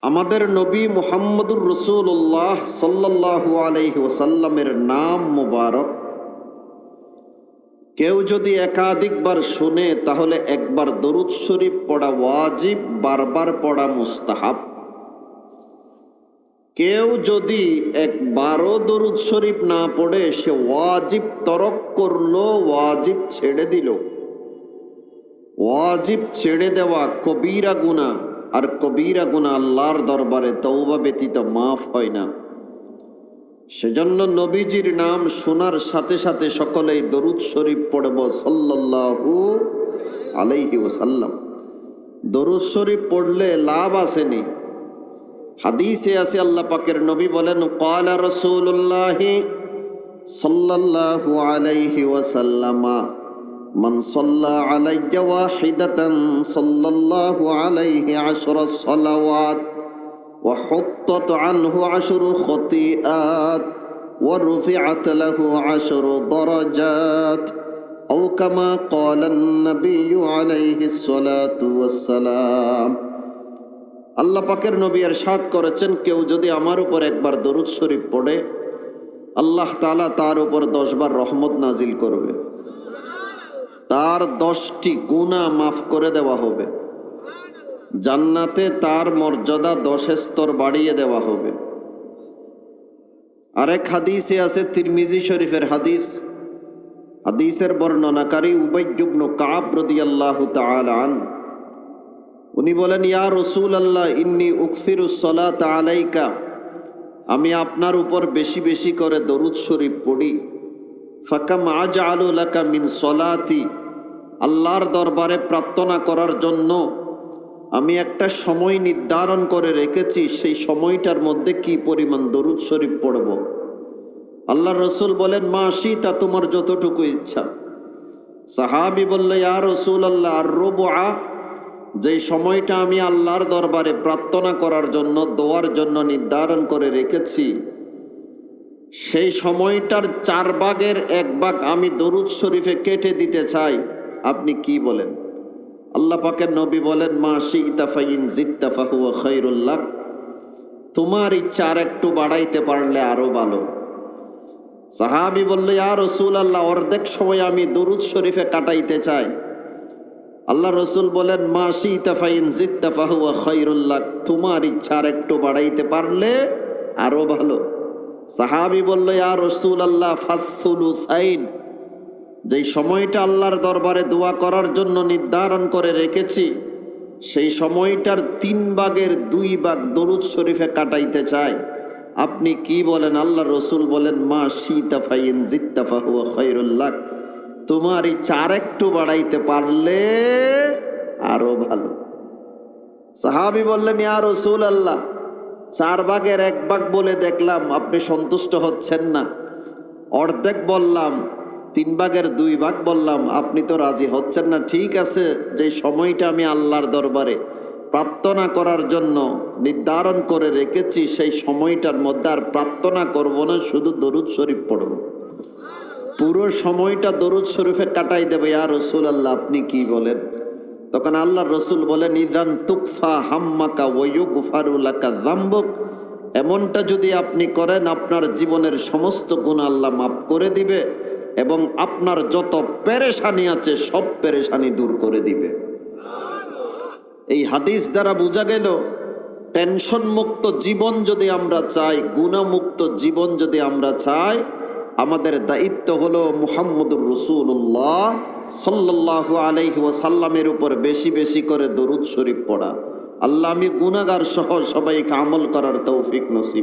আমাদের নবী মুহাম্মদুর রাসূলুল্লাহ সাল্লাল্লাহু আলাইহি ওয়াসাল্লামের নাম মুবারক কেউ যদি একাধিকবার শুনে তাহলে একবার দরুদ শরীফ পড়া ওয়াজিব, বারবার পড়া মুস্তাহাব। কেউ যদি একবারও দরুদ শরীফ না পড়ে সে ওয়াজিব তরক করলো, ওয়াজিব ছেড়ে দিল। ওয়াজিব ছেড়ে দেওয়া কবিরা গুনাহ, আর কবিরা গুনাহ আল্লাহর দরবারে তওবা ব্যতীত মাফ হয় না। সেজন্য নবীজির নাম শোনার সাথে সাথে সকলেই দরুদ শরীফ পড়ব সাল্লাল্লাহু আলাইহি ওয়াসাল্লাম। দরুদ শরীফ পড়লে লাভ আসেনি। হাদিসে আছে আল্লাহ পাকের নবী বলেন, ক্বালা রাসূলুল্লাহি সাল্লাল্লাহু আলাইহি ওয়াসাল্লাম, মান সাল্লা আলাইয়া ওয়াহিদাতান সাল্লাল্লাহু আলাইহি আশরা সালাওয়াত ওয়া হুত্তাত আনহু আশরু খতিআত ওয়া রুফিআত লাহু আশরু দারাজাত আও কামা ক্বালা আন-নাবিয়্যু আলাইহিস সালাতু ওয়াস সালাম। আল্লাহ পাকের নবী ইরশাদ করেছেন, কেউ যদি আমার উপর একবার দরুদ শরীফ পড়ে আল্লাহ তাআলা তার উপর 10 বার রহমত নাজিল করবে, তার 10টি গুনাহ মাফ করে দেওয়া হবে, জান্নাতে তার মর্যাদা 10 স্তর বাড়িয়ে দেওয়া হবে। আরেক হাদিসে আছে, তিরমিজি শরীফের হাদিস, হাদিসের বর্ণনাকারী উবাই ইবনে কাব রাদিয়াল্লাহু তাআলা আনহু, উনি বলেন, ইয়া রাসূলুল্লাহ ইন্নী উকসিরুস সালাতা আলাইকা, আমি আপনার উপর বেশি বেশি করে দরুদ শরীফ পড়ি। ফাকাম আজআলু লাকা মিন সলাতি, আল্লাহর দরবারে প্রার্থনা করার জন্য আমি একটা সময় নির্ধারণ করে রেখেছি, সেই সময়টার মধ্যে কি পরিমাণ দরুদ শরীফ পড়ব। আল্লাহর রাসূল বলেন, মা শিতা, তোমার যতটুকু ইচ্ছা। সাহাবী বলল, ইয়া রাসূলুল্লাহ আর রুবআ, যেই সময়টা আমি আল্লাহর দরবারে প্রার্থনা করার জন্য, দোয়ার জন্য নির্ধারণ করে রেখেছি, সেই সময়টার 4 ভাগের 1 ভাগ আমি দরুদ শরীফে কেটে দিতে চাই, আপনি কি বলেন? আল্লাহ পাকের নবী বলেন, মা শিতা ফাইন জিত্তা ফাহুয়া খায়রুল লাক, তোমার ইচ্ছা আর একটু বাড়াইতে পারলে আরো ভালো। সাহাবী বলল, ইয়া রাসূলুল্লাহ অর্ধেক সময় আমি দরুদ শরীফে কাটাইতে চাই। আল্লাহ রসুল বলেন, মা শিতা ফাইন জিত্তা ফাহুয়া খায়রুল লাক, তোমার ইচ্ছা আর একটু বাড়াইতে পারলে আরো ভালো। সাহাবী বলল, ইয়া রাসূলুল্লাহ ফাসসুলুসাইন, যেই সময়টা আল্লাহর দরবারে দোয়া করার জন্য নির্ধারণ করে রেখেছি, সেই সময়টার 3 ভাগের 2 ভাগ দরুদ শরীফে কাটাইতে চাই, আপনি কি বলেন? আল্লাহ রসুল বলেন, মা শিতা ফাইন জিত্তা ফাহুয়া খায়রুল লাক, তোমার ইচ্ছা আর একটু বাড়াইতে পারলে আরো ভালো। সাহাবী বললেন, ইয়া রাসূলুল্লাহ 4 ভাগের 1 ভাগ বলে দেখলাম আপনি সন্তুষ্ট হচ্ছেন না, অর্ধেক বললাম, 3 ভাগের 2 ভাগ বললাম, আপনি তো রাজি হচ্ছেন না। ঠিক আছে, যে সময়টা আমি আল্লাহর দরবারে প্রার্থনা করার জন্য নির্ধারণ করে রেখেছি, সেই সময়টার মধ্যে আর প্রার্থনা করব না, শুধু দরুদ শরীফ পড়ব, পুরো সময়টা দরুদ শরীফে কাটাই দেবে। ইয়া রাসূলুল্লাহ আপনি কি বলেন? তখন আল্লাহর রসুল বলেন, ইযান তুকফা হাম্মাকা ওয়া ইউগফারু লাকা যামবুক, এমনটা যদি আপনি করেন আপনার জীবনের সমস্ত গুনাহ আল্লাহ মাফ করে দিবে এবং আপনার যত পেরেশানি আছে সব পেরেশানি দূর করে দিবে। এই হাদিস দ্বারা বোঝা গেল, টেনশন মুক্ত জীবন যদি আমরা চাই, গুনাহমুক্ত জীবন যদি আমরা চাই, আমাদের দায়িত্ব হলো মুহাম্মদুর রাসূলুল্লাহ সাল্লাল্লাহু আলাইহি ওয়াসাল্লামের উপর বেশি বেশি করে দরুদ শরীফ পড়া। আল্লাহ আমি গুনাহগার সহ সবাইকে আমল করার তৌফিক নসিব